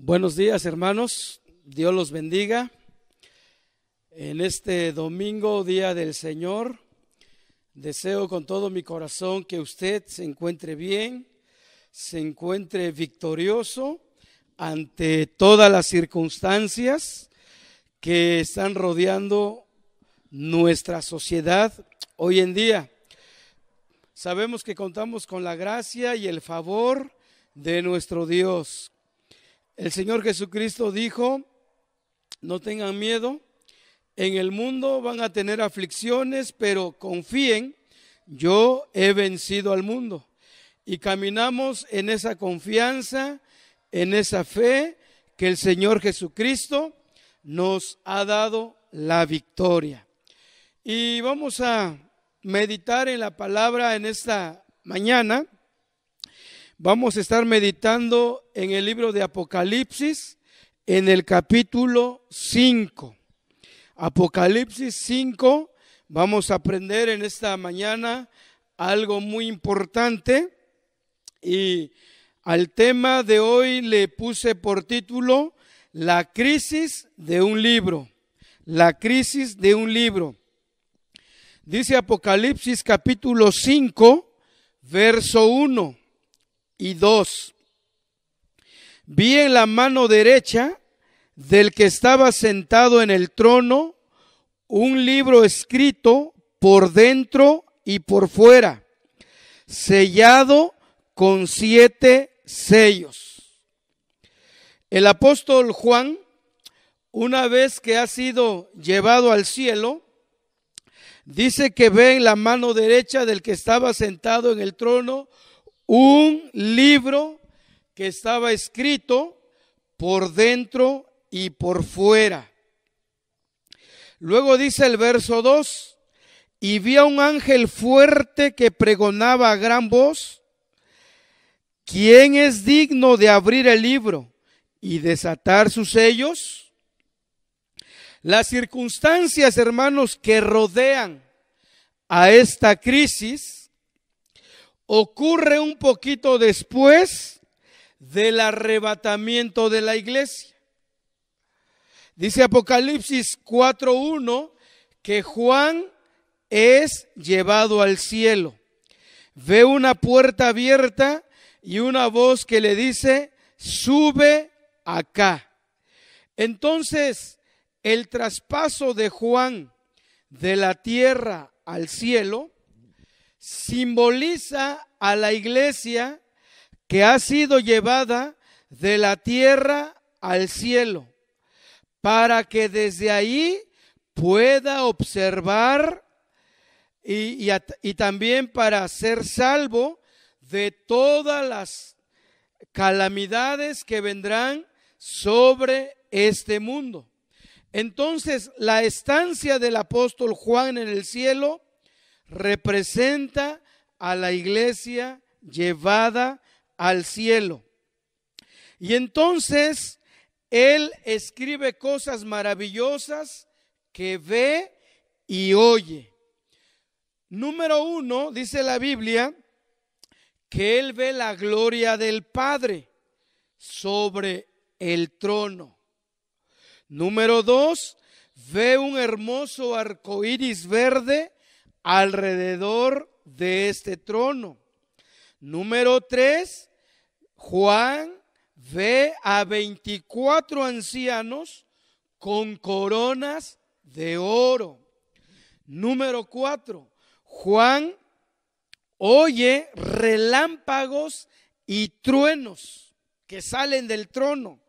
Buenos días, hermanos. Dios los bendiga. En este domingo, día del Señor, deseo con todo mi corazón que usted se encuentre bien, se encuentre victorioso ante todas las circunstancias que están rodeando nuestra sociedad hoy en día. Sabemos que contamos con la gracia y el favor de nuestro Dios. El Señor Jesucristo dijo: no tengan miedo, en el mundo van a tener aflicciones, pero confíen, yo he vencido al mundo. Y caminamos en esa confianza, en esa fe que el Señor Jesucristo nos ha dado la victoria. Y vamos a meditar en la palabra en esta mañana. Vamos a estar meditando en el libro de Apocalipsis, en el capítulo 5. Apocalipsis 5, vamos a aprender en esta mañana algo muy importante. Y al tema de hoy le puse por título: la crisis de un libro. La crisis de un libro. Dice Apocalipsis capítulo 5, verso 1 y 2. Vi en la mano derecha del que estaba sentado en el trono un libro escrito por dentro y por fuera, sellado con 7 sellos. El apóstol Juan, una vez que ha sido llevado al cielo, dice que ve en la mano derecha del que estaba sentado en el trono un libro que estaba escrito por dentro y por fuera. Luego dice el verso 2: y vi a un ángel fuerte que pregonaba a gran voz: ¿quién es digno de abrir el libro y desatar sus sellos? Las circunstancias, hermanos, que rodean a esta crisis ocurre un poquito después del arrebatamiento de la iglesia. Dice Apocalipsis 4:1 que Juan es llevado al cielo. Ve una puerta abierta y una voz que le dice: sube acá. Entonces, el traspaso de Juan de la tierra al cielo simboliza a la iglesia que ha sido llevada de la tierra al cielo, para que desde ahí pueda observar y también para ser salvo de todas las calamidades que vendrán sobre este mundo. Entonces, la estancia del apóstol Juan en el cielo representa a la iglesia llevada al cielo. Y entonces él escribe cosas maravillosas que ve y oye. Número 1, dice la Biblia que él ve la gloria del Padre sobre el trono. Número 2, ve un hermoso arco iris verde alrededor de este trono. Número 3, Juan ve a 24 ancianos con coronas de oro. Número 4, Juan oye relámpagos y truenos que salen del trono,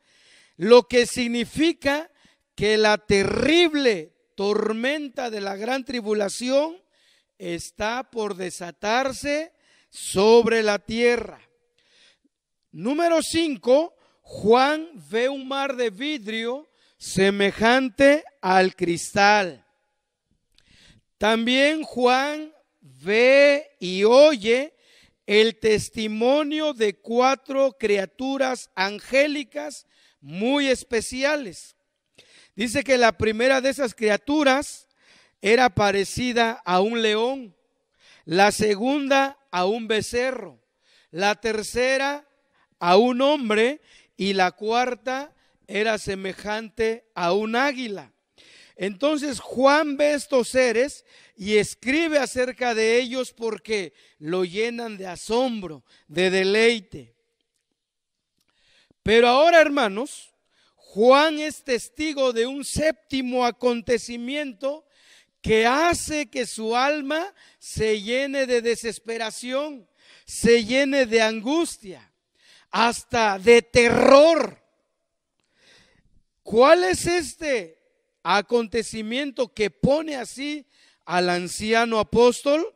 lo que significa que la terrible tormenta de la gran tribulación está por desatarse sobre la tierra. Número 5, Juan ve un mar de vidrio semejante al cristal. También Juan ve y oye el testimonio de 4 criaturas angélicas muy especiales. Dice que la primera de esas criaturas era parecida a un león, la segunda a un becerro, la tercera a un hombre y la cuarta era semejante a un águila. Entonces Juan ve estos seres y escribe acerca de ellos porque lo llenan de asombro, de deleite. Pero ahora, hermanos, Juan es testigo de un séptimo acontecimiento que hace que su alma se llene de desesperación, se llene de angustia, hasta de terror. ¿Cuál es este acontecimiento que pone así al anciano apóstol?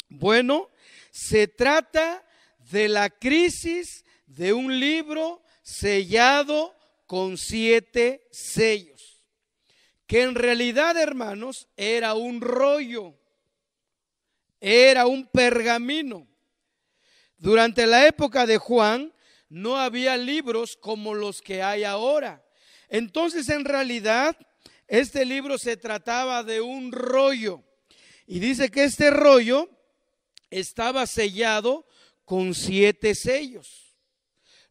Bueno, se trata de la crisis de un libro sellado con 7 sellos, que en realidad, hermanos, era un rollo, era un pergamino. Durante la época de Juan no había libros como los que hay ahora. Entonces, en realidad, este libro se trataba de un rollo. Y dice que este rollo estaba sellado con 7 sellos.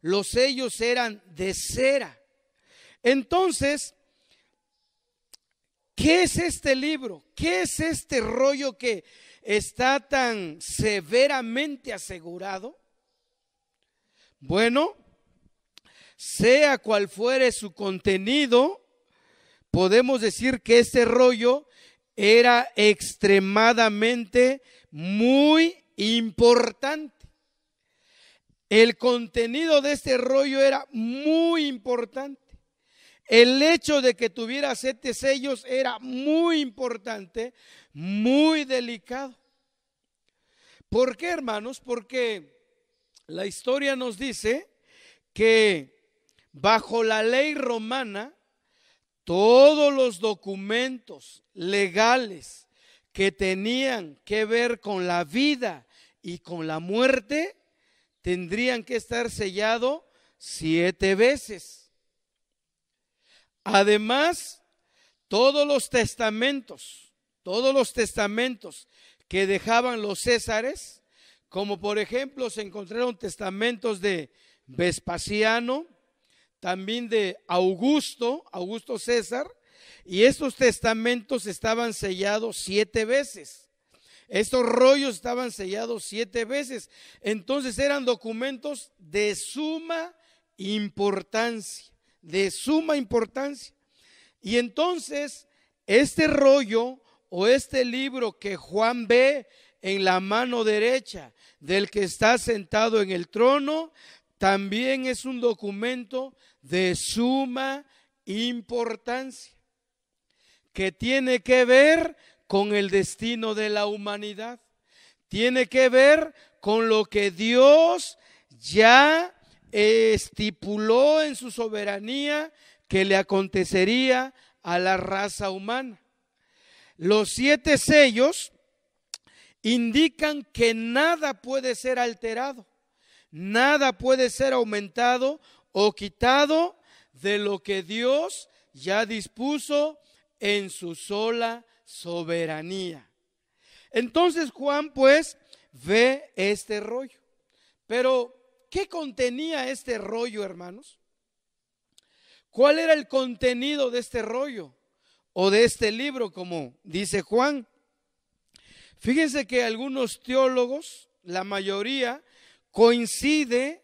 Los sellos eran de cera. Entonces, ¿qué es este libro? ¿Qué es este rollo que está tan severamente asegurado? Bueno, sea cual fuere su contenido, podemos decir que este rollo era extremadamente muy importante. El contenido de este rollo era muy importante. El hecho de que tuviera 7 sellos era muy importante, muy delicado. ¿Por qué, hermanos? Porque la historia nos dice que bajo la ley romana, todos los documentos legales que tenían que ver con la vida y con la muerte tendrían que estar sellados 7 veces. Además, todos los testamentos que dejaban los césares, como por ejemplo se encontraron testamentos de Vespasiano, también de Augusto César, y estos testamentos estaban sellados 7 veces. Estos rollos estaban sellados 7 veces. Entonces eran documentos de suma importancia, Y entonces este rollo o este libro que Juan ve en la mano derecha del que está sentado en el trono, también es un documento de suma importancia, que tiene que ver con el destino de la humanidad, tiene que ver con lo que Dios ya estipuló en su soberanía que le acontecería a la raza humana. Los 7 sellos indican que nada puede ser alterado, nada puede ser aumentado o quitado de lo que Dios ya dispuso en su sola soberanía. Entonces Juan pues ve este rollo. Pero ¿qué contenía este rollo, hermanos? ¿Cuál era el contenido de este rollo o de este libro, como dice Juan? Fíjense que algunos teólogos, la mayoría, coincide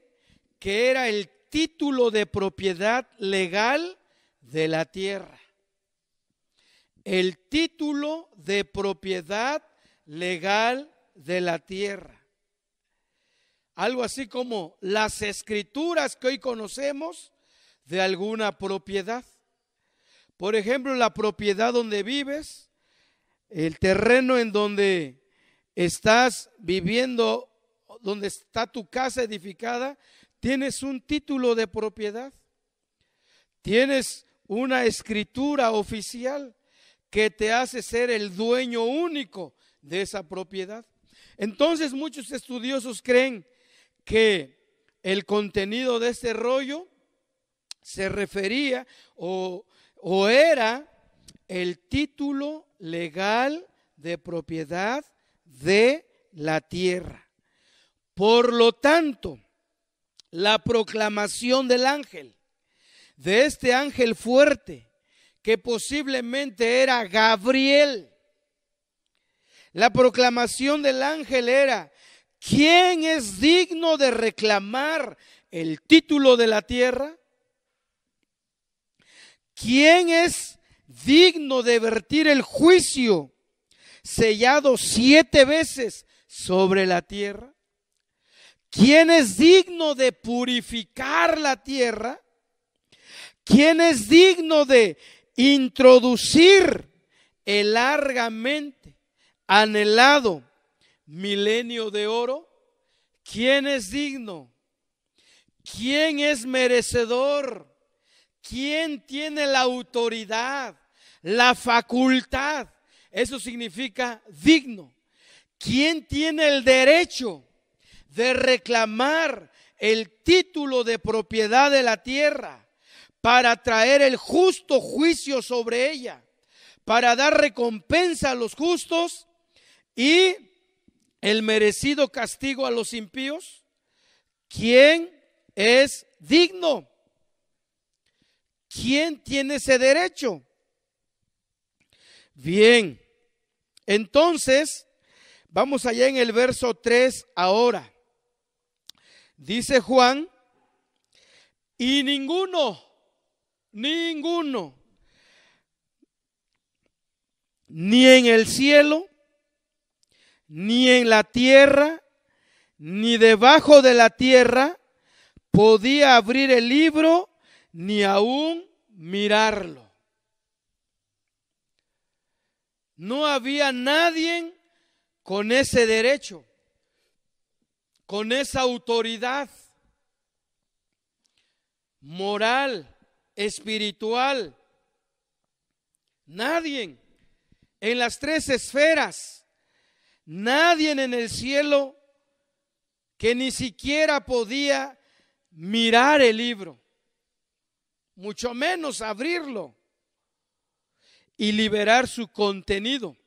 que era el título de propiedad legal de la tierra. El título de propiedad legal de la tierra. Algo así como las escrituras que hoy conocemos de alguna propiedad. Por ejemplo, la propiedad donde vives, el terreno en donde estás viviendo, donde está tu casa edificada, tienes un título de propiedad. Tienes una escritura oficial que te hace ser el dueño único de esa propiedad. Entonces muchos estudiosos creen que el contenido de este rollo se refería o era el título legal de propiedad de la tierra. Por lo tanto, la proclamación del ángel, de este ángel fuerte, que posiblemente era Gabriel. La proclamación del ángel era: ¿quién es digno de reclamar el título de la tierra? ¿Quién es digno de vertir el juicio sellado 7 veces sobre la tierra? ¿Quién es digno de purificar la tierra? ¿Quién es digno de introducir el largamente anhelado milenio de oro? ¿Quién es digno? ¿Quién es merecedor? ¿Quién tiene la autoridad, la facultad? Eso significa digno. ¿Quién tiene el derecho de reclamar el título de propiedad de la tierra para traer el justo juicio sobre ella, para dar recompensa a los justos y el merecido castigo a los impíos? ¿Quién es digno? ¿Quién tiene ese derecho? Bien, entonces vamos allá en el verso 3 ahora. Dice Juan: y ninguno, ni en el cielo, ni en la tierra, ni debajo de la tierra, podía abrir el libro, ni aún mirarlo. No había nadie con ese derecho, con esa autoridad moral, espiritual. Nadie en las 3 esferas, nadie en el cielo que ni siquiera podía mirar el libro, mucho menos abrirlo y liberar su contenido.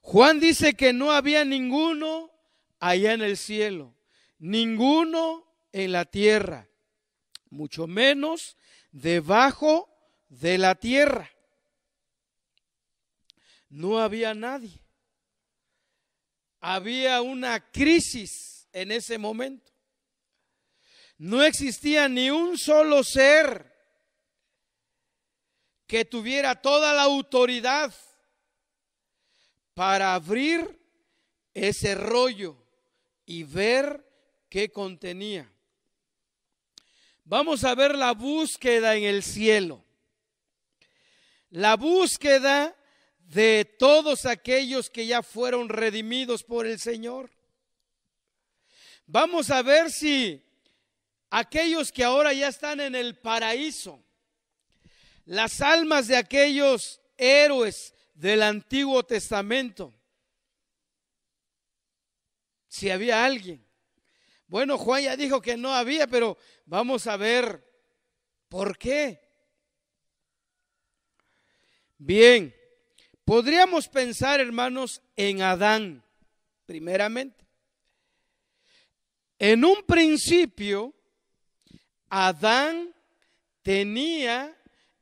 Juan dice que no había ninguno allá en el cielo, ninguno en la tierra, mucho menos debajo de la tierra. No había nadie. Había una crisis en ese momento. No existía ni un solo ser que tuviera toda la autoridad para abrir ese rollo y ver qué contenía. Vamos a ver la búsqueda en el cielo. La búsqueda de todos aquellos que ya fueron redimidos por el Señor. Vamos a ver si aquellos que ahora ya están en el paraíso, las almas de aquellos héroes del Antiguo Testamento, si había alguien. Bueno, Juan ya dijo que no había, pero vamos a ver por qué. Bien, podríamos pensar, hermanos, en Adán, primeramente. En un principio, Adán tenía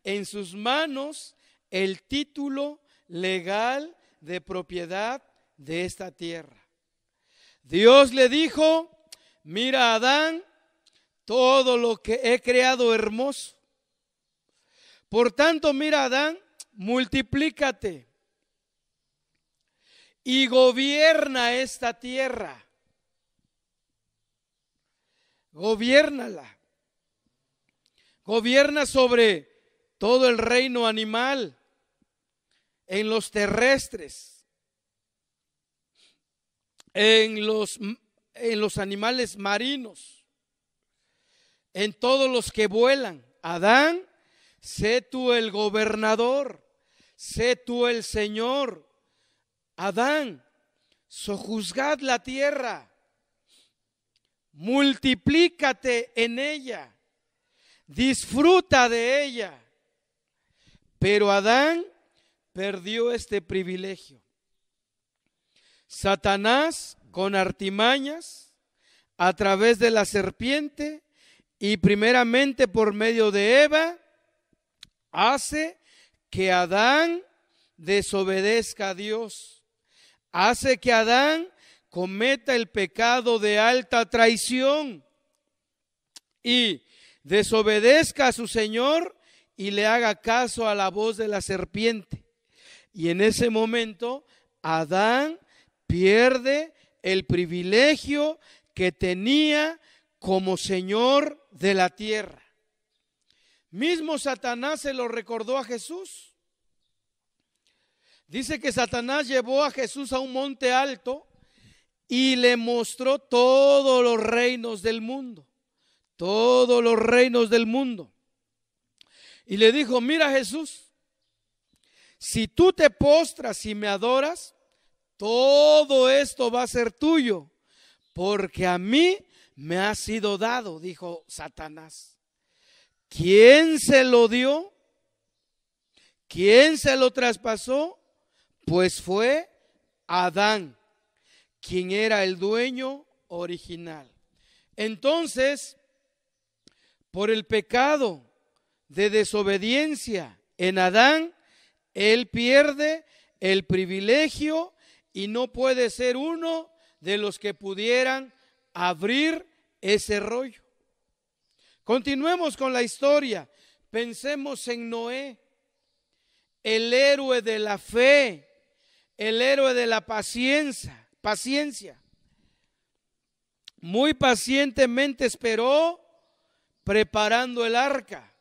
en sus manos el título legal de propiedad de esta tierra. Dios le dijo: mira, Adán, todo lo que he creado hermoso. Por tanto, mira, Adán, multiplícate y gobierna esta tierra. Gobiérnala. Gobierna sobre todo el reino animal, en los terrestres, en los animales marinos, en todos los que vuelan. Adán, sé tú el gobernador, sé tú el Señor. Adán, sojuzgad la tierra, multiplícate en ella, disfruta de ella. Pero Adán perdió este privilegio. Satanás, con artimañas, a través de la serpiente y primeramente por medio de Eva, hace que Adán desobedezca a Dios. Hace que Adán cometa el pecado de alta traición y desobedezca a su Señor y le haga caso a la voz de la serpiente. Y en ese momento Adán pierde el privilegio que tenía como Señor de la tierra. Mismo Satanás se lo recordó a Jesús. Dice que Satanás llevó a Jesús a un monte alto y le mostró todos los reinos del mundo. Todos los reinos del mundo. Y le dijo: mira, Jesús, si tú te postras y me adoras, todo esto va a ser tuyo, porque a mí me ha sido dado, dijo Satanás. ¿Quién se lo dio? ¿Quién se lo traspasó? Pues fue Adán, quien era el dueño original. Entonces, por el pecado de desobediencia en Adán, él pierde el privilegio y no puede ser uno de los que pudieran abrir ese rollo. Continuemos con la historia. Pensemos en Noé, el héroe de la fe, el héroe de la paciencia. Muy pacientemente esperó preparando el arca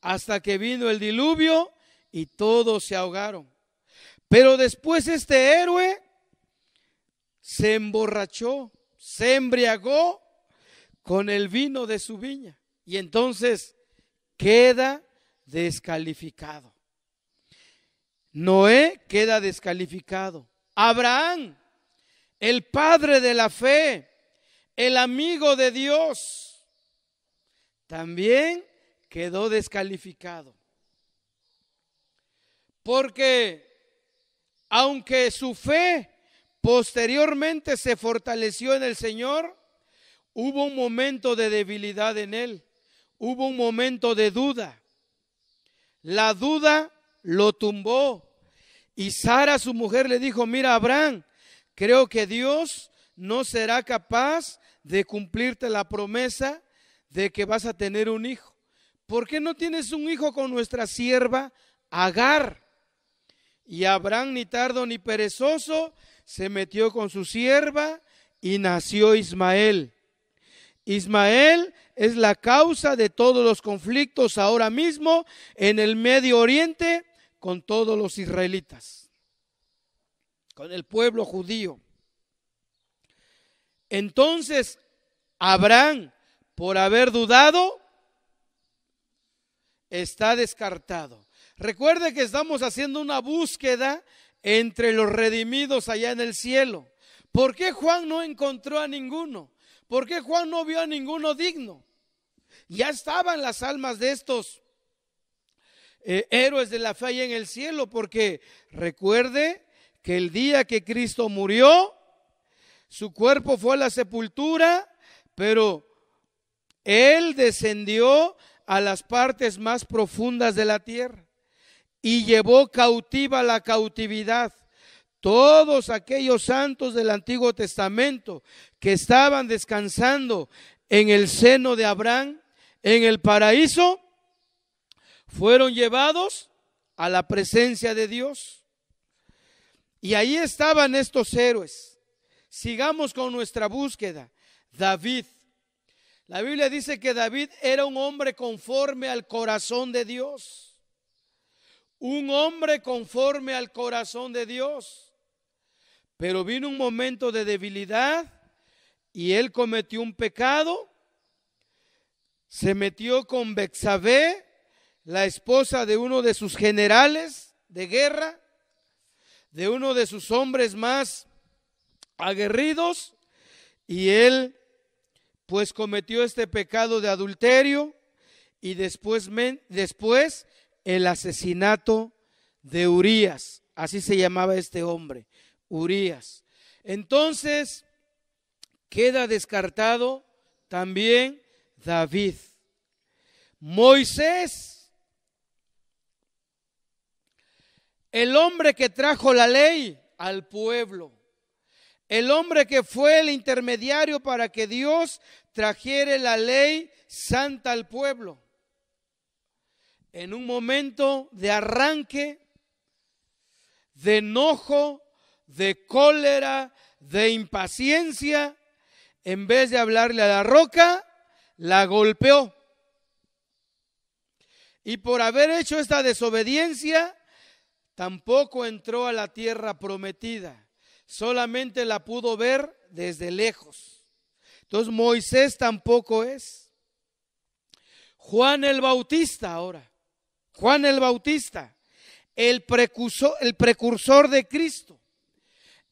hasta que vino el diluvio y todos se ahogaron. Pero después este héroe se emborrachó, se embriagó con el vino de su viña y entonces queda descalificado. Noé queda descalificado. Abraham, el padre de la fe, el amigo de Dios, también quedó descalificado. Porque aunque su fe posteriormente se fortaleció en el Señor, hubo un momento de debilidad en él, hubo un momento de duda. La duda lo tumbó y Sara, su mujer, le dijo: mira, Abraham, creo que Dios no será capaz de cumplirte la promesa de que vas a tener un hijo. ¿Por qué no tienes un hijo con nuestra sierva Agar? Y Abraham, ni tardo ni perezoso, se metió con su sierva y nació Ismael. Ismael es la causa de todos los conflictos ahora mismo en el Medio Oriente con todos los israelitas, con el pueblo judío. Entonces, Abraham, por haber dudado, está descartado. Recuerde que estamos haciendo una búsqueda entre los redimidos allá en el cielo. ¿Por qué Juan no encontró a ninguno? ¿Por qué Juan no vio a ninguno digno? Ya estaban las almas de estos héroes de la fe allá en el cielo, porque recuerde que el día que Cristo murió, su cuerpo fue a la sepultura, pero Él descendió a las partes más profundas de la tierra y llevó cautiva la cautividad. Todos aquellos santos del Antiguo Testamento que estaban descansando en el seno de Abraham, en el paraíso, fueron llevados a la presencia de Dios. Y ahí estaban estos héroes. Sigamos con nuestra búsqueda. David. La Biblia dice que David era un hombre conforme al corazón de Dios. Un hombre conforme al corazón de Dios. Pero vino un momento de debilidad y él cometió un pecado. Se metió con Betsabé, la esposa de uno de sus generales de guerra, de uno de sus hombres más aguerridos, y él pues cometió este pecado de adulterio y después el asesinato de Urías. Así se llamaba este hombre, Urías. Entonces queda descartado también David. Moisés, el hombre que trajo la ley al pueblo, el hombre que fue el intermediario para que Dios trajera la ley santa al pueblo. En un momento de arranque, de enojo, de cólera, de impaciencia, en vez de hablarle a la roca, la golpeó. Y por haber hecho esta desobediencia, tampoco entró a la tierra prometida. Solamente la pudo ver desde lejos. Entonces Moisés tampoco es. Juan el Bautista ahora. Juan el Bautista, el precursor de Cristo.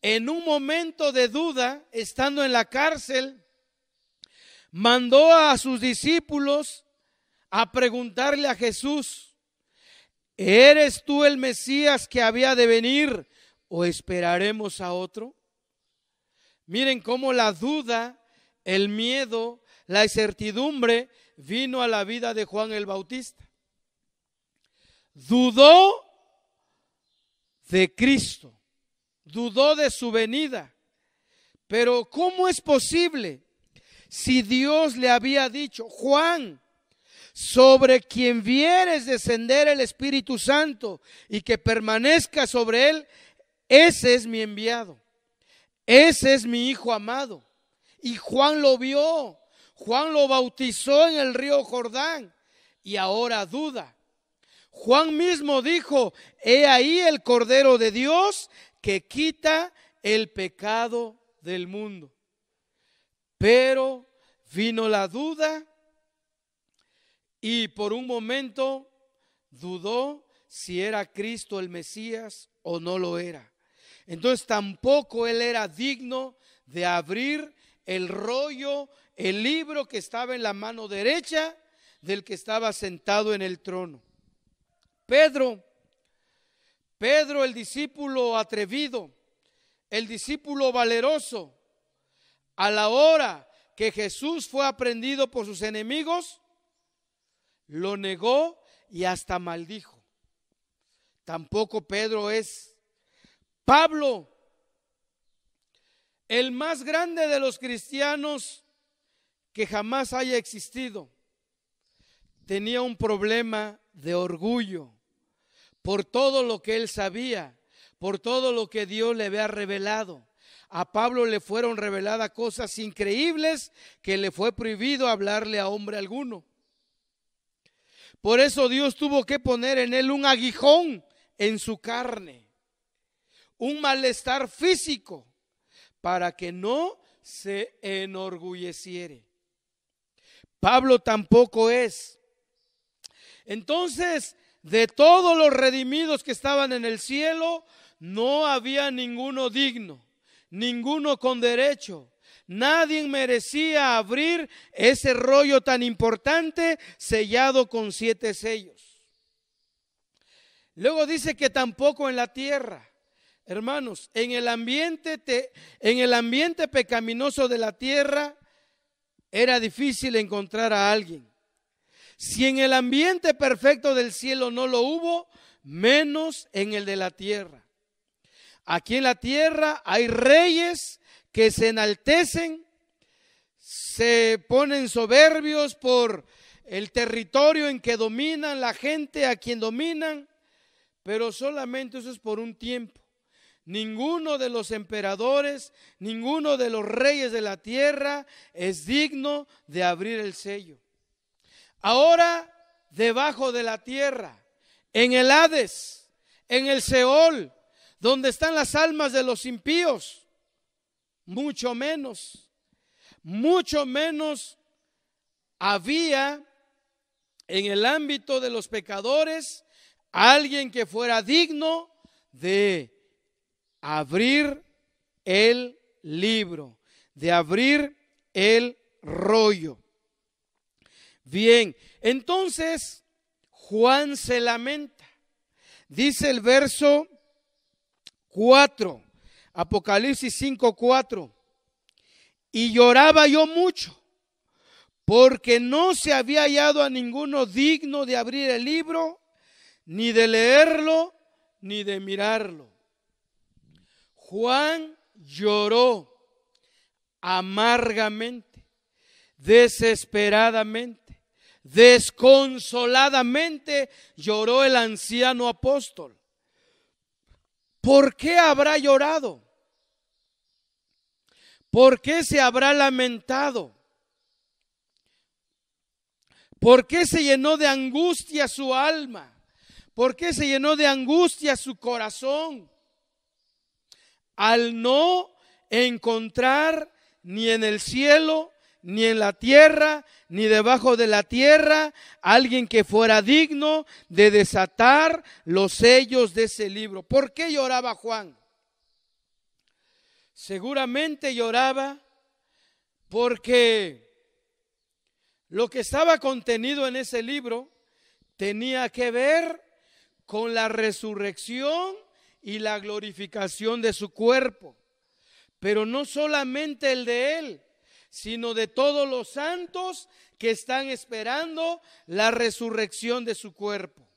En un momento de duda, estando en la cárcel, mandó a sus discípulos a preguntarle a Jesús: ¿eres tú el Mesías que había de venir o esperaremos a otro? Miren cómo la duda, el miedo, la incertidumbre vino a la vida de Juan el Bautista. Dudó de Cristo, dudó de su venida. Pero ¿cómo es posible si Dios le había dicho: Juan, sobre quien vieres descender el Espíritu Santo y que permanezca sobre él, ese es mi enviado, ese es mi Hijo amado? Y Juan lo vio, Juan lo bautizó en el río Jordán y ahora duda. Juan mismo dijo: he ahí el Cordero de Dios que quita el pecado del mundo. Pero vino la duda y por un momento dudó si era Cristo el Mesías o no lo era. Entonces tampoco él era digno de abrir el rollo, el libro que estaba en la mano derecha del que estaba sentado en el trono. Pedro, el discípulo atrevido, el discípulo valeroso, a la hora que Jesús fue aprehendido por sus enemigos, lo negó y hasta maldijo. Tampoco Pedro es. Pablo, el más grande de los cristianos que jamás haya existido, tenía un problema de orgullo por todo lo que él sabía, por todo lo que Dios le había revelado. A Pablo le fueron reveladas cosas increíbles que le fue prohibido hablarle a hombre alguno. Por eso Dios tuvo que poner en él un aguijón en su carne, un malestar físico, para que no se enorgulleciere. Pablo tampoco es. Entonces, de todos los redimidos que estaban en el cielo, no había ninguno digno, ninguno con derecho. Nadie merecía abrir ese rollo tan importante sellado con 7 sellos. Luego dice que tampoco en la tierra. Hermanos, en el ambiente pecaminoso de la tierra era difícil encontrar a alguien. Si en el ambiente perfecto del cielo no lo hubo, menos en el de la tierra. Aquí en la tierra hay reyes que se enaltecen, se ponen soberbios por el territorio en que dominan, la gente a quien dominan, pero solamente eso es por un tiempo. Ninguno de los emperadores, ninguno de los reyes de la tierra es digno de abrir el sello. Ahora, debajo de la tierra, en el Hades, en el Seol, donde están las almas de los impíos, mucho menos había en el ámbito de los pecadores alguien que fuera digno de abrir el libro, de abrir el rollo. Bien, entonces Juan se lamenta. Dice el verso 4, Apocalipsis 5:4. y lloraba yo mucho, porque no se había hallado a ninguno digno de abrir el libro, ni de leerlo, ni de mirarlo. Juan lloró amargamente, desesperadamente, desconsoladamente lloró el anciano apóstol. ¿Por qué habrá llorado? ¿Por qué se habrá lamentado? ¿Por qué se llenó de angustia su alma? ¿Por qué se llenó de angustia su corazón? Al no encontrar ni en el cielo, ni en la tierra, ni debajo de la tierra, alguien que fuera digno de desatar los sellos de ese libro. ¿Por qué lloraba Juan? Seguramente lloraba porque lo que estaba contenido en ese libro tenía que ver con la resurrección y la glorificación de su cuerpo. Pero no solamente el de él, sino de todos los santos que están esperando la resurrección de su cuerpo.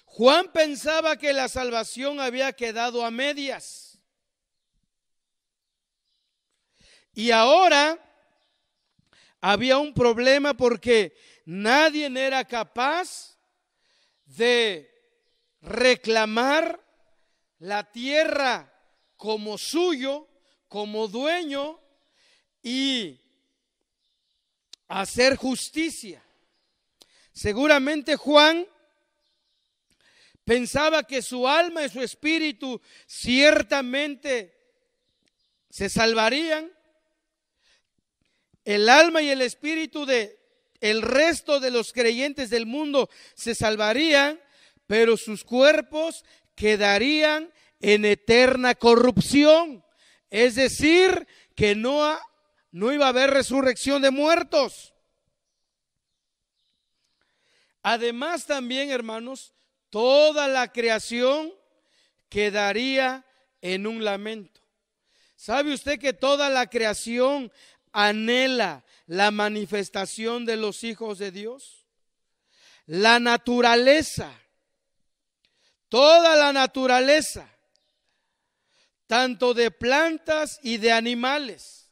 Juan pensaba que la salvación había quedado a medias. Y ahora había un problema porque nadie era capaz de reclamar la tierra como suyo, como dueño, y hacer justicia. Seguramente Juan pensaba que su alma y su espíritu ciertamente se salvarían. El alma y el espíritu de el resto de los creyentes del mundo se salvarían, pero sus cuerpos quedarían en eterna corrupción. Es decir, que no iba a haber resurrección de muertos. Además también, hermanos, toda la creación quedaría en un lamento. ¿Sabe usted que toda la creación anhela la manifestación de los hijos de Dios? La naturaleza, toda la naturaleza, tanto de plantas y de animales,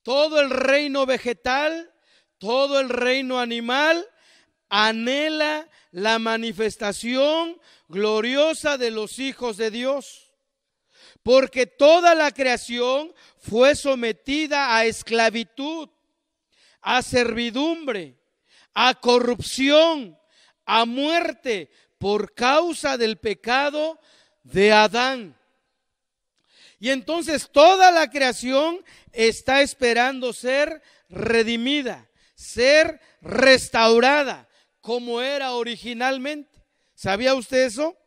todo el reino vegetal, todo el reino animal, anhela la manifestación gloriosa de los hijos de Dios. Porque toda la creación fue sometida a esclavitud, a servidumbre, a corrupción, a muerte por causa del pecado de Adán. Y entonces toda la creación está esperando ser redimida, ser restaurada como era originalmente. ¿Sabía usted eso?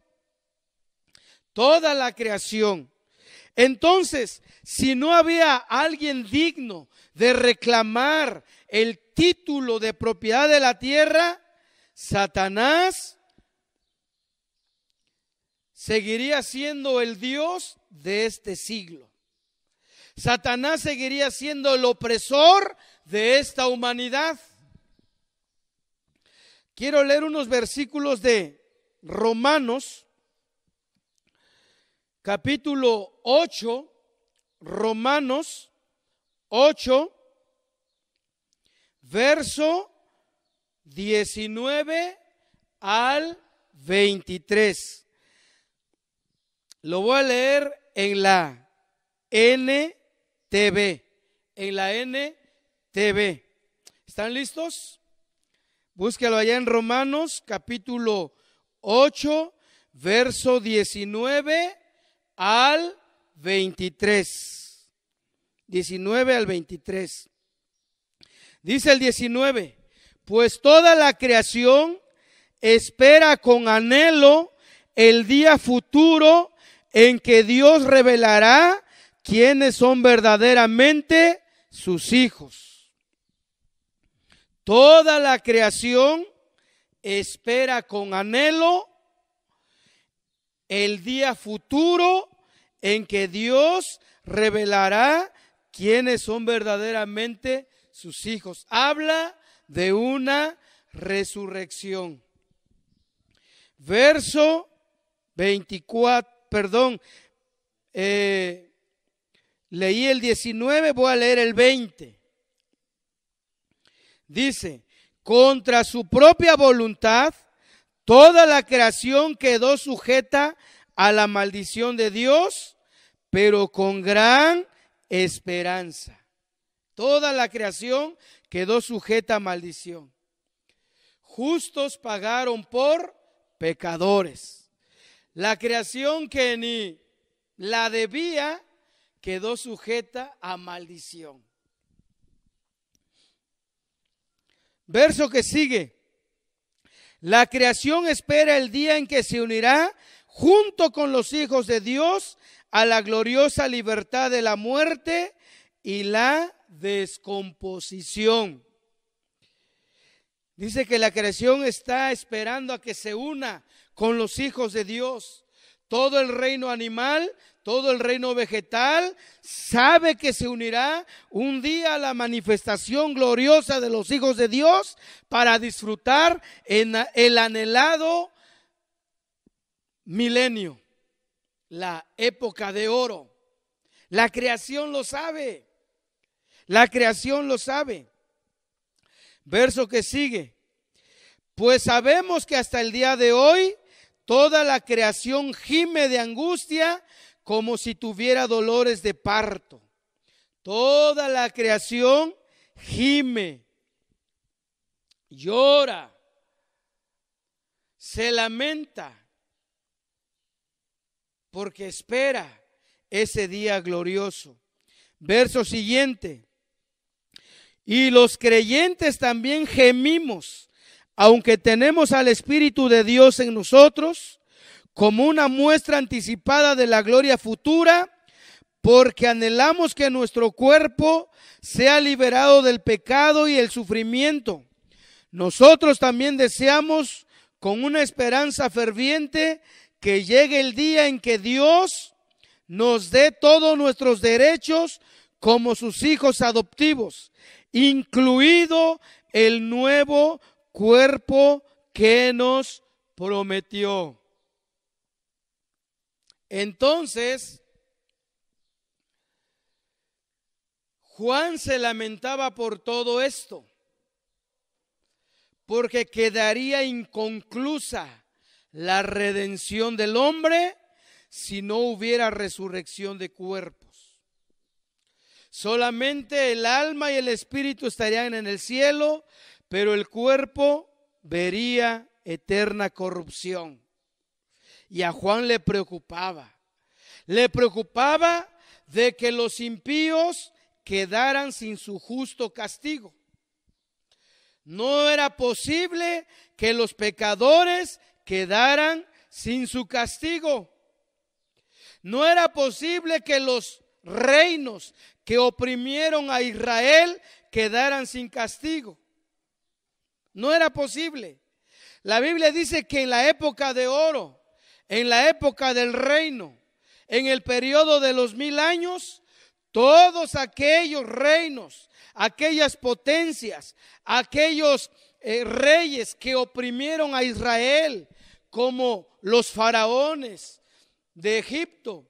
Toda la creación. Entonces, si no había alguien digno de reclamar el título de propiedad de la tierra, Satanás seguiría siendo el Dios de este siglo. Satanás seguiría siendo el opresor de esta humanidad. Quiero leer unos versículos de Romanos, capítulo 8, Romanos 8, verso 19 al 23. Lo voy a leer en la NTV. En la NTV. ¿Están listos? Búsquelo allá en Romanos capítulo 8, verso 19 al 23. 19 al 23. Dice el 19: pues toda la creación espera con anhelo el día futuro en que Dios revelará quiénes son verdaderamente sus hijos. Toda la creación espera con anhelo el día futuro en que Dios revelará quiénes son verdaderamente sus hijos. Habla de una resurrección. Verso 24, leí el 19, voy a leer el 20. Dice, contra su propia voluntad, toda la creación quedó sujeta a la maldición de Dios, pero con gran esperanza. Toda la creación quedó sujeta a maldición. Justos pagaron por pecadores. La creación que ni la debía quedó sujeta a maldición. Verso que sigue. La creación espera el día en que se unirá junto con los hijos de Dios a la gloriosa libertad de la muerte y la descomposición. Dice que la creación está esperando a que se una con los hijos de Dios. Todo el reino animal, todo el reino vegetal sabe que se unirá un día a la manifestación gloriosa de los hijos de Dios para disfrutar en el anhelado milenio, la época de oro. La creación lo sabe. La creación lo sabe. Verso que sigue. Pues sabemos que hasta el día de hoy toda la creación gime de angustia como si tuviera dolores de parto. Toda la creación gime, llora, se lamenta, porque espera ese día glorioso. Verso siguiente. Y los creyentes también gemimos, aunque tenemos al Espíritu de Dios en nosotros, como una muestra anticipada de la gloria futura, porque anhelamos que nuestro cuerpo sea liberado del pecado y el sufrimiento. Nosotros también deseamos con una esperanza ferviente que llegue el día en que Dios nos dé todos nuestros derechos como sus hijos adoptivos, incluido el nuevo cuerpo que nos prometió. Entonces, Juan se lamentaba por todo esto, porque quedaría inconclusa la redención del hombre si no hubiera resurrección de cuerpos. Solamente el alma y el espíritu estarían en el cielo, pero el cuerpo vería eterna corrupción. Y a Juan le preocupaba de que los impíos quedaran sin su justo castigo. No era posible que los pecadores quedaran sin su castigo. No era posible que los reinos que oprimieron a Israel quedaran sin castigo. No era posible. La Biblia dice que en la época de oro, en la época del reino, en el periodo de los 1000 años, todos aquellos reinos, aquellas potencias, aquellos reyes que oprimieron a Israel, como los faraones de Egipto,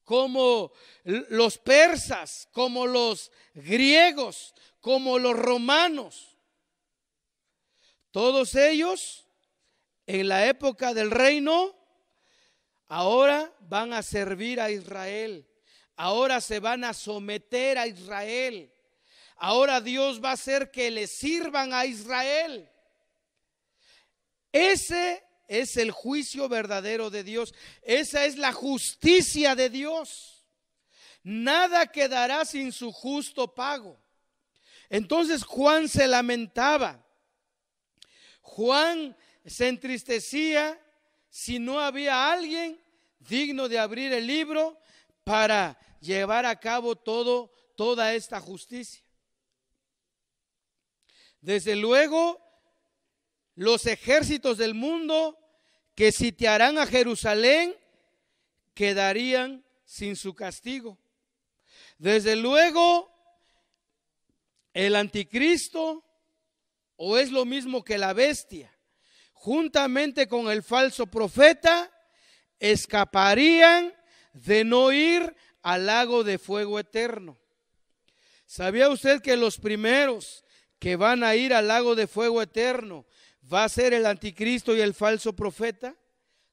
como los persas, como los griegos, como los romanos, todos ellos en la época del reino ahora van a servir a Israel. Ahora se van a someter a Israel. Ahora Dios va a hacer que le sirvan a Israel. Ese es el juicio verdadero de Dios. Esa es la justicia de Dios. Nada quedará sin su justo pago. Entonces Juan se lamentaba. Juan se entristecía si no había alguien digno de abrir el libro para llevar a cabo toda esta justicia. Desde luego, los ejércitos del mundo que sitiarán a Jerusalén quedarían sin su castigo. Desde luego, el anticristo, o es lo mismo que la bestia, juntamente con el falso profeta, escaparían de no ir al lago de fuego eterno. ¿Sabía usted que los primeros que van a ir al lago de fuego eterno va a ser el anticristo y el falso profeta?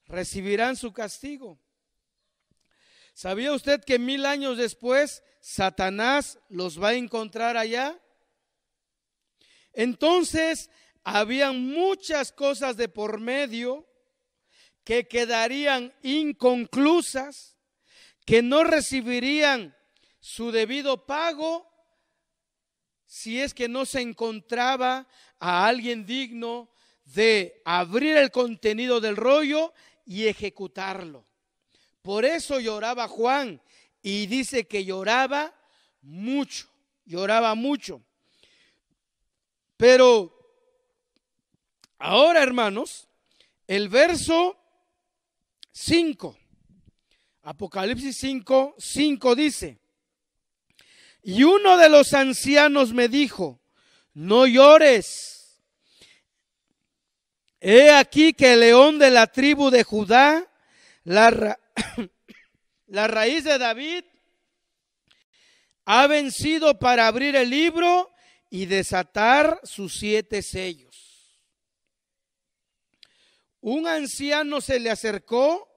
Recibirán su castigo. ¿Sabía usted que 1000 años después Satanás los va a encontrar allá? Entonces, habían muchas cosas de por medio que quedarían inconclusas, que no recibirían su debido pago si es que no se encontraba a alguien digno de abrir el contenido del rollo y ejecutarlo. Por eso lloraba Juan, y dice que lloraba mucho. Pero ahora, hermanos, el verso 5, Apocalipsis 5 dice: y uno de los ancianos me dijo, no llores. He aquí que el león de la tribu de Judá, la raíz de David, ha vencido para abrir el libro y desatar sus 7 sellos. Un anciano se le acercó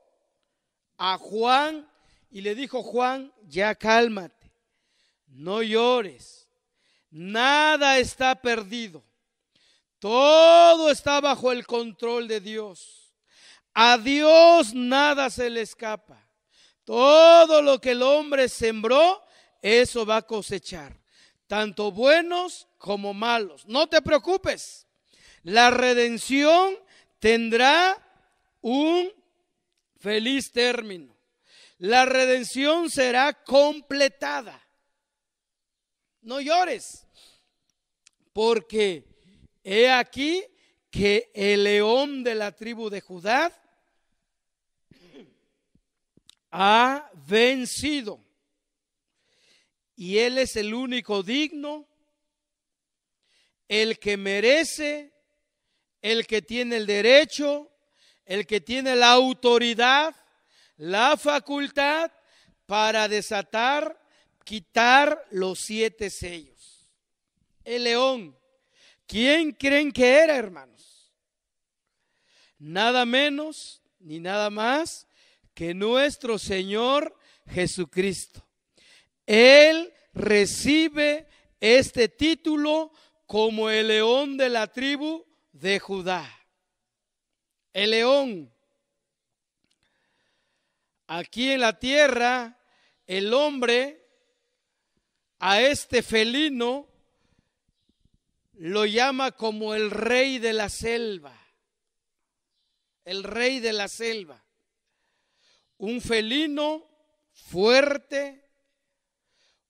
a Juan y le dijo: Juan, ya cálmate, no llores, nada está perdido, todo está bajo el control de Dios. A Dios nada se le escapa. Todo lo que el hombre sembró, eso va a cosechar, tanto buenos como malos. No te preocupes, la redención tendrá un feliz término. La redención será completada. No llores, porque he aquí que el león de la tribu de Judá ha vencido, y él es el único digno, el que merece, el que tiene el derecho, el que tiene la autoridad, la facultad para desatar, quitar los 7 sellos. El león. ¿Quién creen que era, hermanos? Nada menos ni nada más que nuestro Señor Jesucristo. Él recibe este título como el león de la tribu de Judá. El león. Aquí en la tierra, el hombre a este felino lo llama como el rey de la selva. El rey de la selva. Un felino fuerte,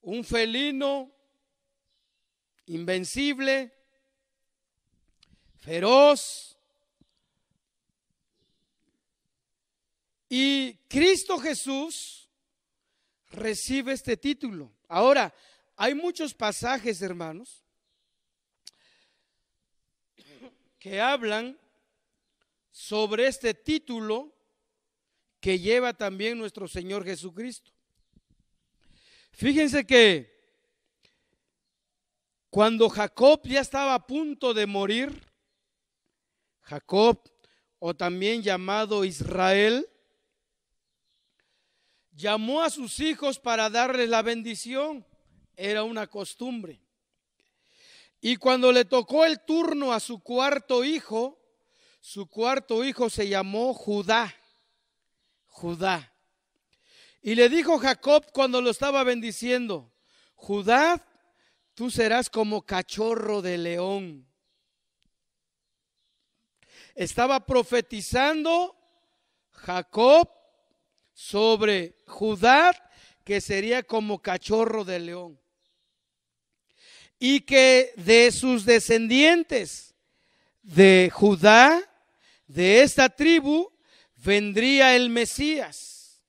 un felino invencible, feroz. Y Cristo Jesús recibe este título. Ahora, hay muchos pasajes, hermanos, que hablan sobre este título que lleva también nuestro Señor Jesucristo. Fíjense que cuando Jacob ya estaba a punto de morir, Jacob, o también llamado Israel, llamó a sus hijos para darles la bendición. Era una costumbre. Y cuando le tocó el turno a su cuarto hijo se llamó Judá. Judá. Y le dijo Jacob cuando lo estaba bendiciendo: Judá, tú serás como cachorro de león. Estaba profetizando Jacob sobre Judá, que sería como cachorro de león. Y que de sus descendientes de Judá, de esta tribu, vendría el Mesías.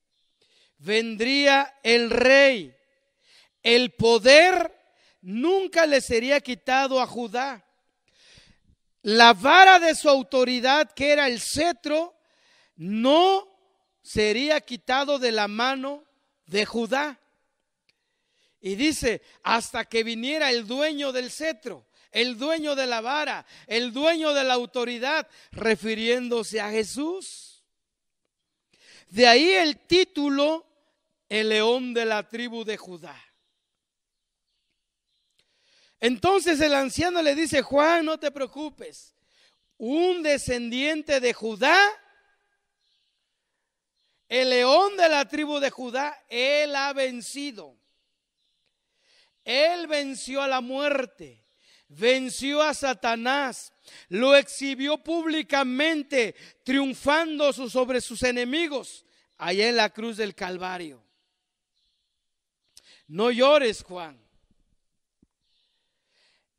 vendría el rey. El poder nunca le sería quitado a Judá. La vara de su autoridad, que era el cetro, no sería quitado de la mano de Judá. Y dice, hasta que viniera el dueño del cetro, el dueño de la vara, el dueño de la autoridad, refiriéndose a Jesús. De ahí el título, el león de la tribu de Judá. Entonces el anciano le dice, Juan, no te preocupes, un descendiente de Judá, el león de la tribu de Judá, él ha vencido. Él venció a la muerte, venció a Satanás, lo exhibió públicamente, triunfando sobre sus enemigos, allá en la cruz del Calvario. No llores, Juan.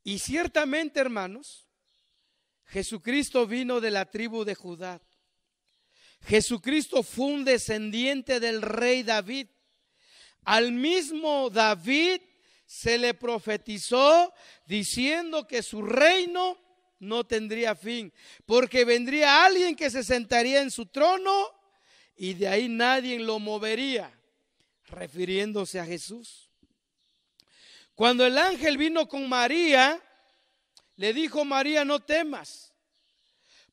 Y ciertamente, hermanos, Jesucristo vino de la tribu de Judá. Jesucristo fue un descendiente del rey David. Al mismo David se le profetizó diciendo que su reino no tendría fin, porque vendría alguien que se sentaría en su trono y de ahí nadie lo movería, refiriéndose a Jesús. Cuando el ángel vino con María, le dijo, María, no temas,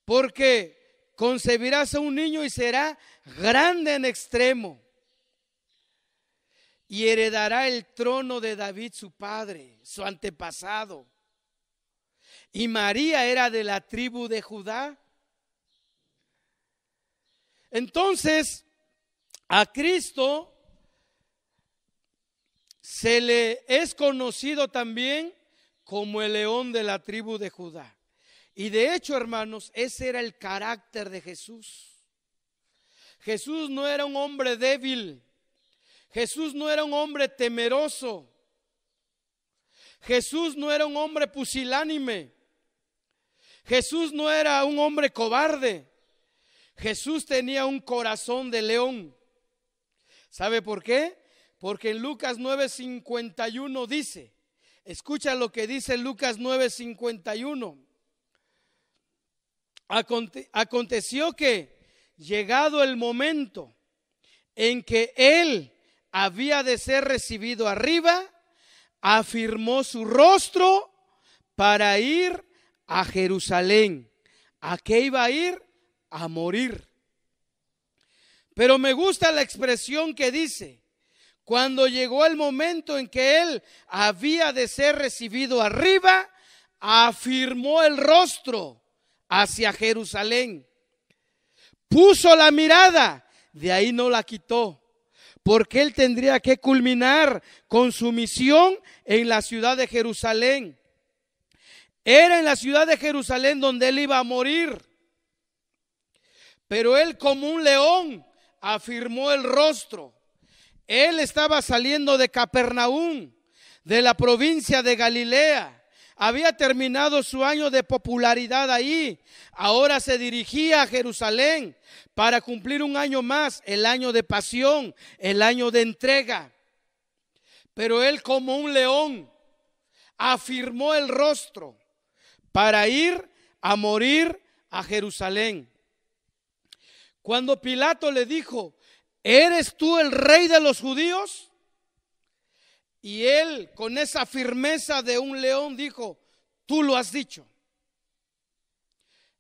porque concebirás a un niño y será grande en extremo, y heredará el trono de David su padre, su antepasado. Y María era de la tribu de Judá. Entonces, a Cristo se le es conocido también como el león de la tribu de Judá. Y de hecho, hermanos, ese era el carácter de Jesús. Jesús no era un hombre débil. Jesús no era un hombre temeroso. Jesús no era un hombre pusilánime. Jesús no era un hombre cobarde. Jesús tenía un corazón de león. ¿Sabe por qué? Porque en Lucas 9:51 dice, escucha lo que dice Lucas 9:51. Aconteció que, llegado el momento en que él había de ser recibido arriba, afirmó su rostro para ir a Jerusalén. ¿A qué iba a ir? A morir. Pero me gusta la expresión que dice, cuando llegó el momento en que él había de ser recibido arriba, afirmó el rostro hacia Jerusalén. Puso la mirada, de ahí no la quitó, porque él tendría que culminar con su misión en la ciudad de Jerusalén. Era en la ciudad de Jerusalén donde él iba a morir. Pero él, como un león, afirmó el rostro. Él estaba saliendo de Capernaum, de la provincia de Galilea. Había terminado su año de popularidad ahí. Ahora se dirigía a Jerusalén para cumplir un año más, el año de pasión, el año de entrega. Pero él, como un león, afirmó el rostro para ir a morir a Jerusalén. Cuando Pilato le dijo, ¿eres tú el rey de los judíos? Y él, con esa firmeza de un león, dijo, tú lo has dicho.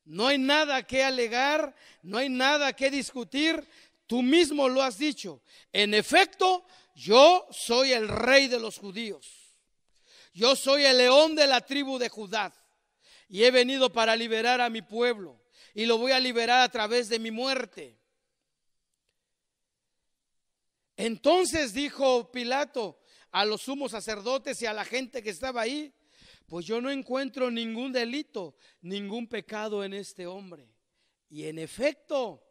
No hay nada que alegar, no hay nada que discutir, tú mismo lo has dicho. En efecto, yo soy el rey de los judíos. Yo soy el león de la tribu de Judá y he venido para liberar a mi pueblo y lo voy a liberar a través de mi muerte. Entonces dijo Pilato a los sumos sacerdotes y a la gente que estaba ahí, pues yo no encuentro ningún delito, ningún pecado en este hombre. Y en efecto,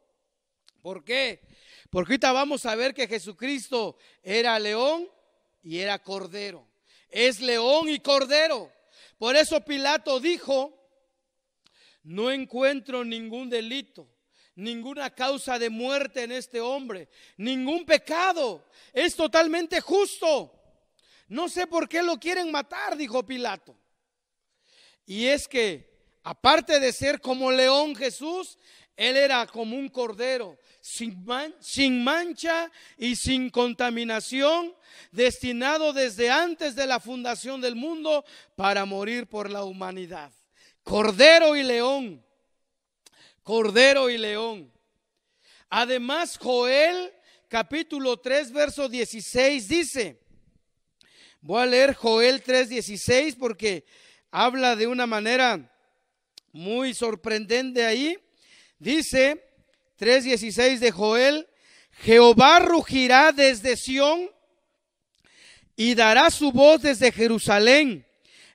¿por qué? Porque ahorita vamos a ver que Jesucristo era león y era cordero. Es león y cordero. Por eso Pilato dijo, no encuentro ningún delito, ninguna causa de muerte en este hombre, ningún pecado, es totalmente justo. No sé por qué lo quieren matar, dijo Pilato. Y es que, aparte de ser como león Jesús, Él era como un cordero, sin mancha y sin contaminación, destinado desde antes de la fundación del mundo para morir por la humanidad. Cordero y león. Cordero y león. Además, Joel capítulo 3 verso 16 dice, voy a leer Joel 3:16 porque habla de una manera muy sorprendente ahí. Dice 3:16 de Joel: Jehová rugirá desde Sión y dará su voz desde Jerusalén,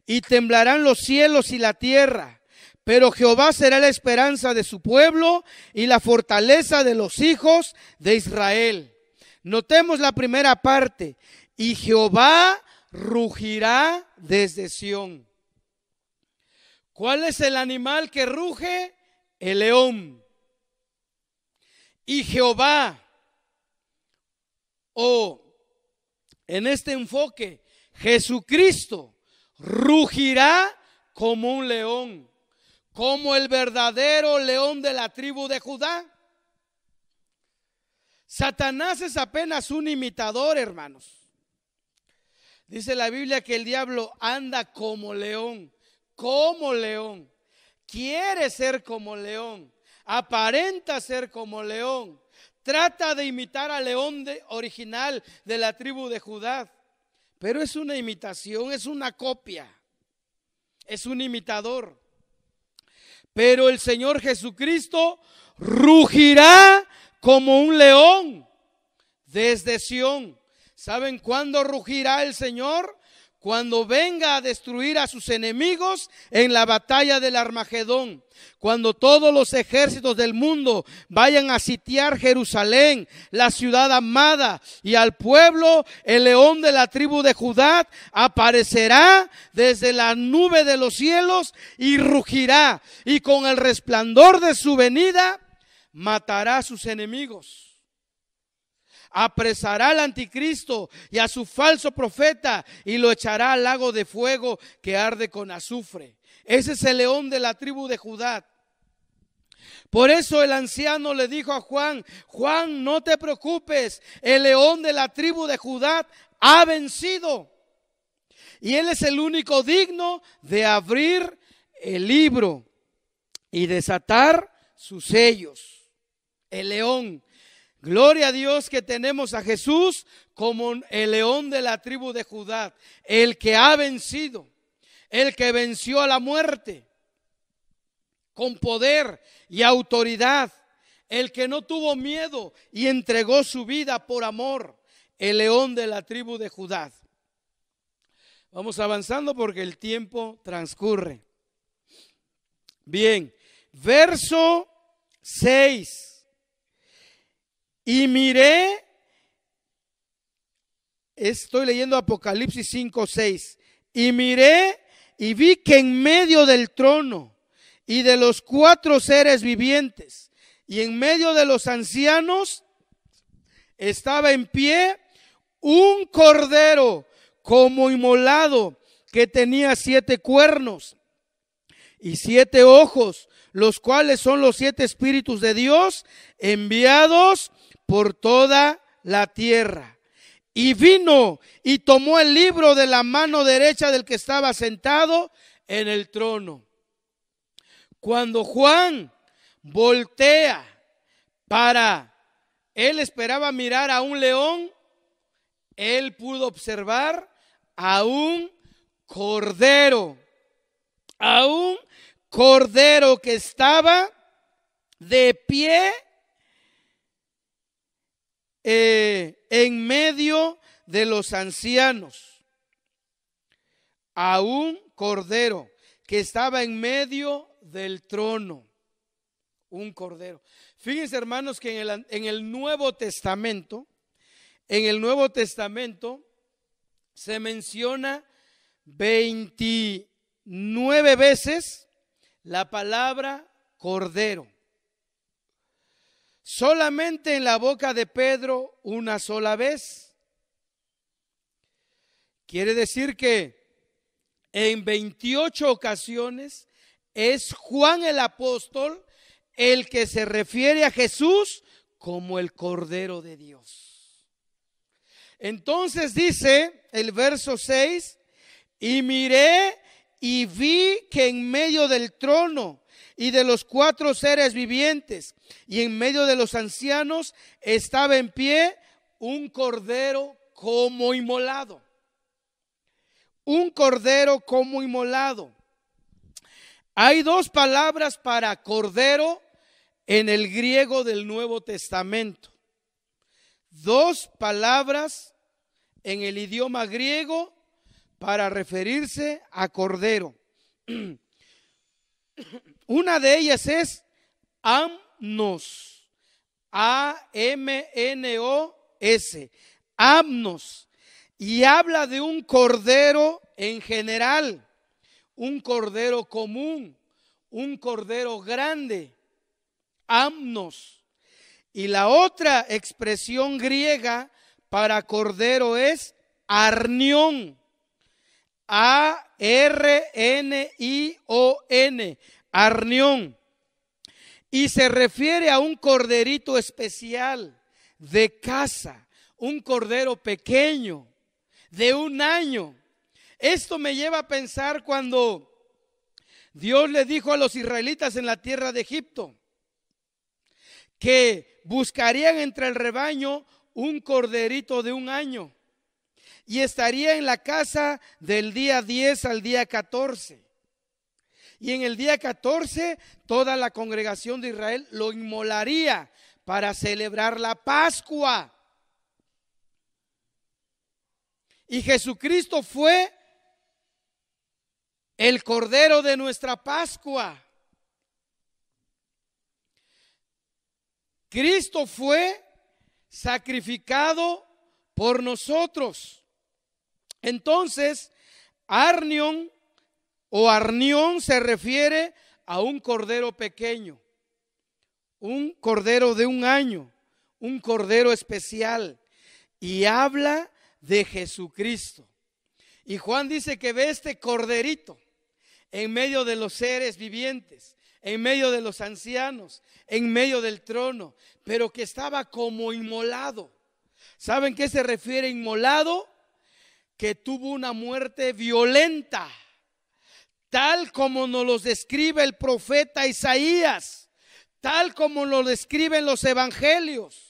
y temblarán los cielos y la tierra. Pero Jehová será la esperanza de su pueblo y la fortaleza de los hijos de Israel. Notemos la primera parte: y Jehová rugirá desde Sión. ¿Cuál es el animal que ruge? El león. Y Jehová, en este enfoque, Jesucristo rugirá como un león, como el verdadero león de la tribu de Judá. Satanás es apenas un imitador, hermanos. Dice la Biblia que el diablo anda como león, quiere ser como león, aparenta ser como león, trata de imitar al león original de la tribu de Judá, pero es una imitación, es una copia, es un imitador. Pero el Señor Jesucristo rugirá como un león desde Sión. ¿Saben cuándo rugirá el Señor? Cuando venga a destruir a sus enemigos en la batalla del Armagedón. Cuando todos los ejércitos del mundo vayan a sitiar Jerusalén, la ciudad amada, y al pueblo, el león de la tribu de Judá aparecerá desde la nube de los cielos y rugirá, y con el resplandor de su venida matará a sus enemigos. Apresará al anticristo y a su falso profeta y lo echará al lago de fuego que arde con azufre. Ese es el león de la tribu de Judá. Por eso el anciano le dijo a Juan: Juan, no te preocupes, el león de la tribu de Judá ha vencido. Y él es el único digno de abrir el libro y desatar sus sellos. El león. Gloria a Dios que tenemos a Jesús como el león de la tribu de Judá, el que ha vencido, el que venció a la muerte con poder y autoridad, el que no tuvo miedo y entregó su vida por amor, el león de la tribu de Judá. Vamos avanzando porque el tiempo transcurre. Bien, verso 6. Y miré, estoy leyendo Apocalipsis 5:6. Y miré y vi que en medio del trono y de los 4 seres vivientes y en medio de los ancianos estaba en pie un cordero como inmolado, que tenía 7 cuernos y 7 ojos, los cuales son los 7 espíritus de Dios enviados por toda la tierra. Y vino y tomó el libro de la mano derecha del que estaba sentado en el trono. Cuando Juan voltea él esperaba mirar a un león, él pudo observar a un cordero que estaba de pie en medio de los ancianos. A un cordero que estaba en medio del trono. Un cordero. Fíjense, hermanos, que en el Nuevo Testamento, se menciona 29 veces la palabra cordero. solamente en la boca de Pedro una sola vez. Quiere decir que en 28 ocasiones es Juan el apóstol el que se refiere a Jesús como el Cordero de Dios. Entonces dice el verso 6, y miré y vi que en medio del trono y de los 4 seres vivientes y en medio de los ancianos estaba en pie un cordero como inmolado. Un cordero como inmolado. Hay 2 palabras para cordero en el griego del Nuevo Testamento. 2 palabras en el idioma griego para referirse a cordero. Una de ellas es amnos, A-M-N-O-S, amnos, y habla de un cordero en general, un cordero común, un cordero grande, amnos. Y la otra expresión griega para cordero es arnión, A-R-N-I-O-N, arnión. Y se refiere a un corderito especial de casa, un cordero pequeño, de 1 año. Esto me lleva a pensar cuando Dios le dijo a los israelitas en la tierra de Egipto que buscarían entre el rebaño un corderito de 1 año y estaría en la casa del día 10 al día 14. Y en el día 14 toda la congregación de Israel lo inmolaría para celebrar la Pascua. Y Jesucristo fue el cordero de nuestra Pascua. Cristo fue sacrificado por nosotros. Entonces, arnión o arnión se refiere a un cordero pequeño, un cordero de 1 año, un cordero especial, y habla de Jesucristo. Y Juan dice que ve este corderito en medio de los seres vivientes, en medio de los ancianos, en medio del trono, pero que estaba como inmolado. ¿Saben qué se refiere a inmolado? Que tuvo una muerte violenta, tal como nos lo describe el profeta Isaías, tal como lo describen los evangelios.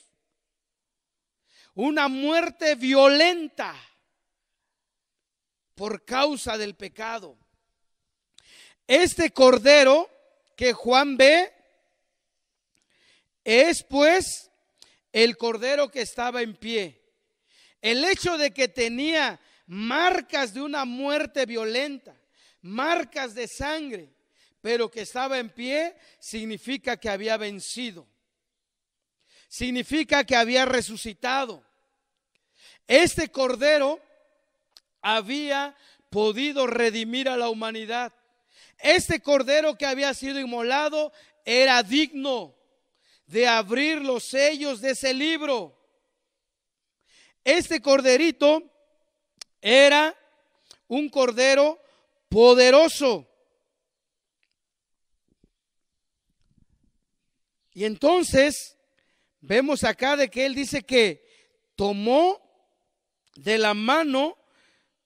Una muerte violenta por causa del pecado. Este cordero que Juan ve es pues el cordero que estaba en pie. El hecho de que tenía marcas de una muerte violenta, marcas de sangre, pero que estaba en pie, significa que había vencido. Significa que había resucitado. Este cordero había podido redimir a la humanidad. Este cordero que había sido inmolado era digno de abrir los sellos de ese libro. Este corderito era un cordero poderoso. Y entonces vemos acá de que él dice que tomó de la mano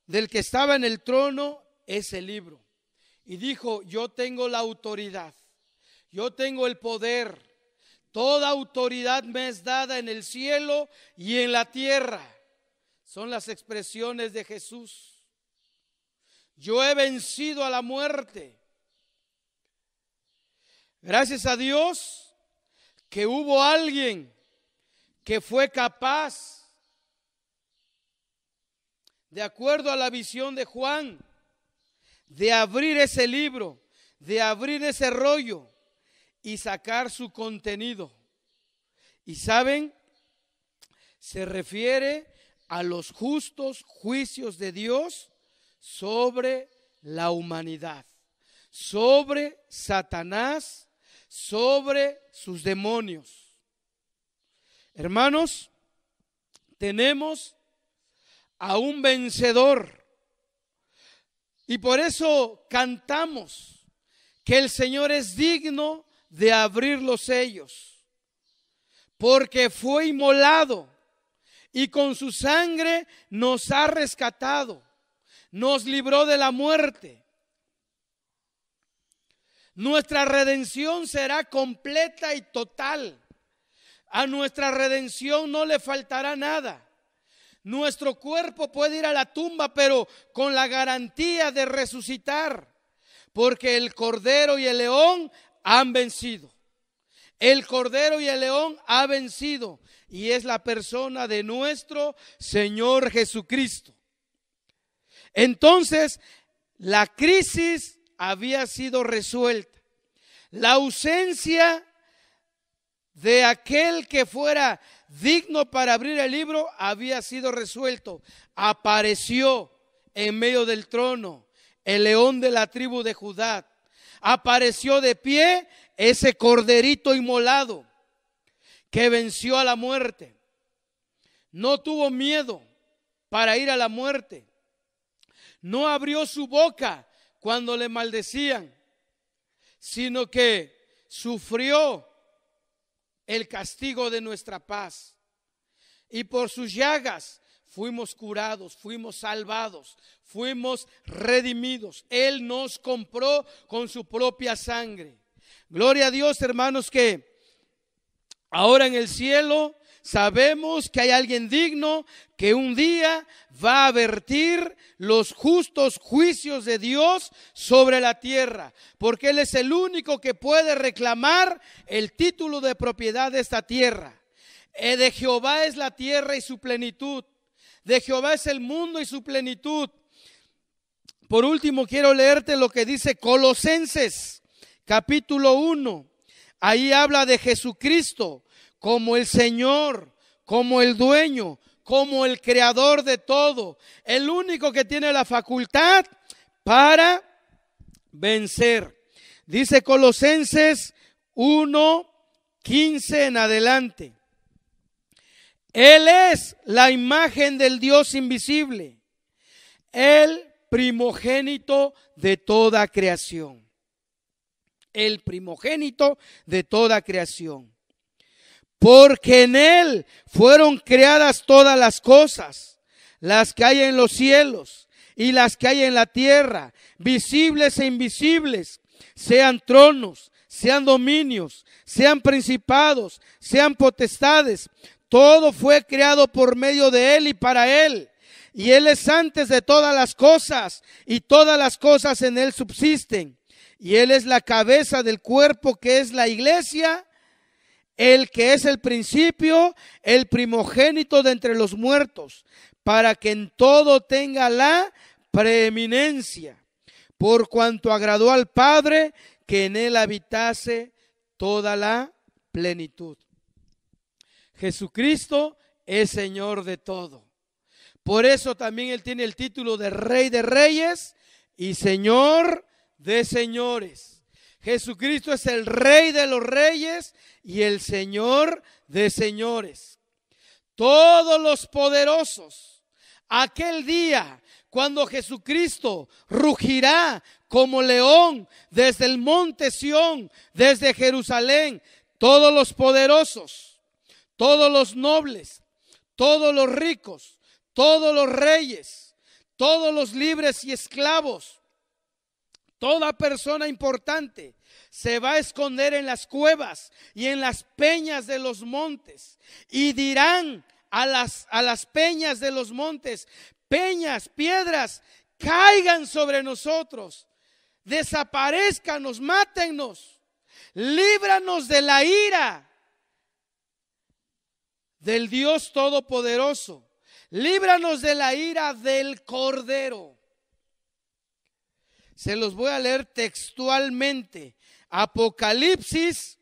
del que estaba en el trono ese libro y dijo: yo tengo la autoridad, yo tengo el poder, toda autoridad me es dada en el cielo y en la tierra. Son las expresiones de Jesús. Yo he vencido a la muerte. Gracias a Dios que hubo alguien que fue capaz, de acuerdo a la visión de Juan, de abrir ese libro, de abrir ese rollo y sacar su contenido. Y saben, se refiere a los justos juicios de Dios sobre la humanidad, sobre Satanás, sobre sus demonios. Hermanos, tenemos a un vencedor y por eso cantamos que el Señor es digno de abrir los sellos, porque fue inmolado y con su sangre nos ha rescatado, nos libró de la muerte. Nuestra redención será completa y total. A nuestra redención no le faltará nada. Nuestro cuerpo puede ir a la tumba, pero con la garantía de resucitar, porque el Cordero y el León han vencido. El Cordero y el León ha vencido, y es la persona de nuestro Señor Jesucristo. Entonces, la crisis había sido resuelta. La ausencia de aquel que fuera digno para abrir el libro había sido resuelto. Apareció en medio del trono el león de la tribu de Judá. Apareció de pie ese corderito inmolado que venció a la muerte. No tuvo miedo para ir a la muerte. No abrió su boca cuando le maldecían, sino que sufrió el castigo de nuestra paz. Y por sus llagas fuimos curados, fuimos salvados, fuimos redimidos. Él nos compró con su propia sangre. Gloria a Dios, hermanos, que ahora en el cielo sabemos que hay alguien digno que un día va a vertir los justos juicios de Dios sobre la tierra, porque Él es el único que puede reclamar el título de propiedad de esta tierra. De Jehová es la tierra y su plenitud, de Jehová es el mundo y su plenitud. Por último, quiero leerte lo que dice Colosenses capítulo 1. Ahí habla de Jesucristo como el Señor, como el dueño, como el creador de todo, el único que tiene la facultad para vencer. Dice Colosenses 1:15 en adelante. Él es la imagen del Dios invisible, el primogénito de toda creación. El primogénito de toda creación. Porque en Él fueron creadas todas las cosas, las que hay en los cielos y las que hay en la tierra, visibles e invisibles, sean tronos, sean dominios, sean principados, sean potestades. Todo fue creado por medio de Él y para Él. Y Él es antes de todas las cosas, y todas las cosas en Él subsisten. Y Él es la cabeza del cuerpo que es la iglesia, el que es el principio, el primogénito de entre los muertos, para que en todo tenga la preeminencia, por cuanto agradó al Padre que en Él habitase toda la plenitud. Jesucristo es Señor de todo. Por eso también Él tiene el título de Rey de Reyes y Señor de Señores. Jesucristo es el Rey de los Reyes y el Señor de Señores. Todos los poderosos, aquel día cuando Jesucristo rugirá como león desde el monte Sión, desde Jerusalén, todos los poderosos, todos los nobles, todos los ricos, todos los reyes, todos los libres y esclavos, toda persona importante se va a esconder en las cuevas y en las peñas de los montes y dirán a las peñas de los montes: peñas, piedras, caigan sobre nosotros, desaparezcanos, mátennos, líbranos de la ira del Dios Todopoderoso, líbranos de la ira del Cordero. Se los voy a leer textualmente. Apocalipsis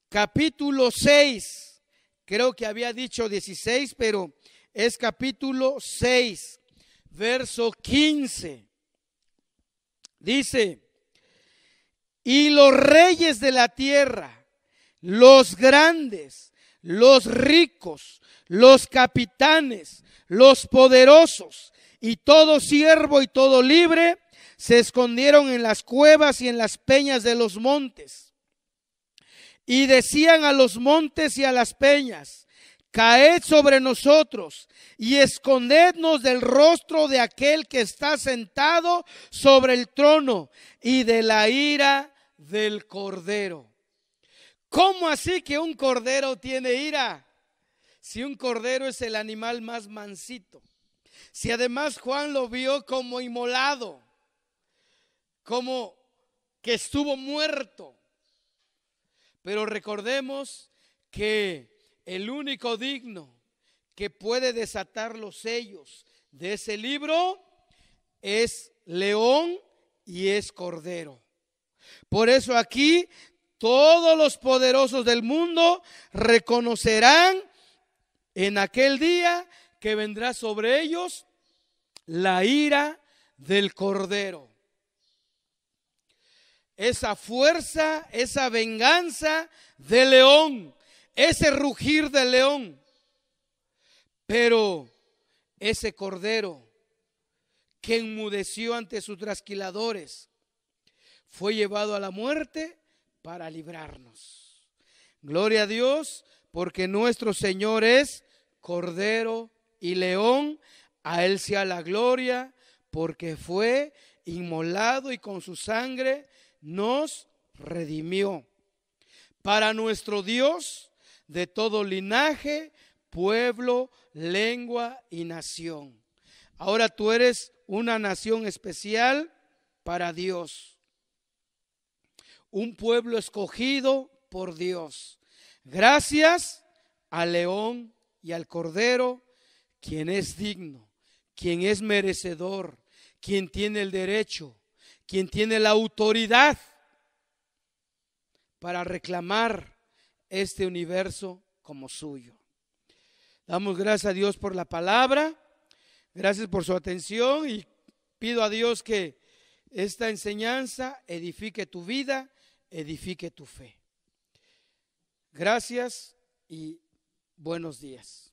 capítulo 6. Creo que había dicho 16, pero es capítulo 6, verso 15. Dice: y los reyes de la tierra, los grandes, los ricos, los capitanes, los poderosos y todo siervo y todo libre se escondieron en las cuevas y en las peñas de los montes. Y decían a los montes y a las peñas: caed sobre nosotros y escondednos del rostro de aquel que está sentado sobre el trono y de la ira del Cordero. ¿Cómo así que un cordero tiene ira? Si un cordero es el animal más mansito. Si además Juan lo vio como inmolado, como que estuvo muerto. Pero recordemos que el único digno que puede desatar los sellos de ese libro es león y es cordero. Por eso aquí todos los poderosos del mundo reconocerán en aquel día que vendrá sobre ellos la ira del Cordero. Esa fuerza, esa venganza del león, ese rugir del león. Pero ese Cordero que enmudeció ante sus trasquiladores fue llevado a la muerte para librarnos. Gloria a Dios, porque nuestro Señor es Cordero y León. A Él sea la gloria, porque fue inmolado y con su sangre nos redimió. Para nuestro Dios, de todo linaje, pueblo, lengua y nación. Ahora tú eres una nación especial para Dios. Un pueblo escogido por Dios. Gracias al león y al cordero, quien es digno, quien es merecedor, quien tiene el derecho, quien tiene la autoridad para reclamar este universo como suyo. Damos gracias a Dios por la palabra, gracias por su atención y pido a Dios que esta enseñanza edifique tu vida, edifique tu fe. Gracias y buenos días.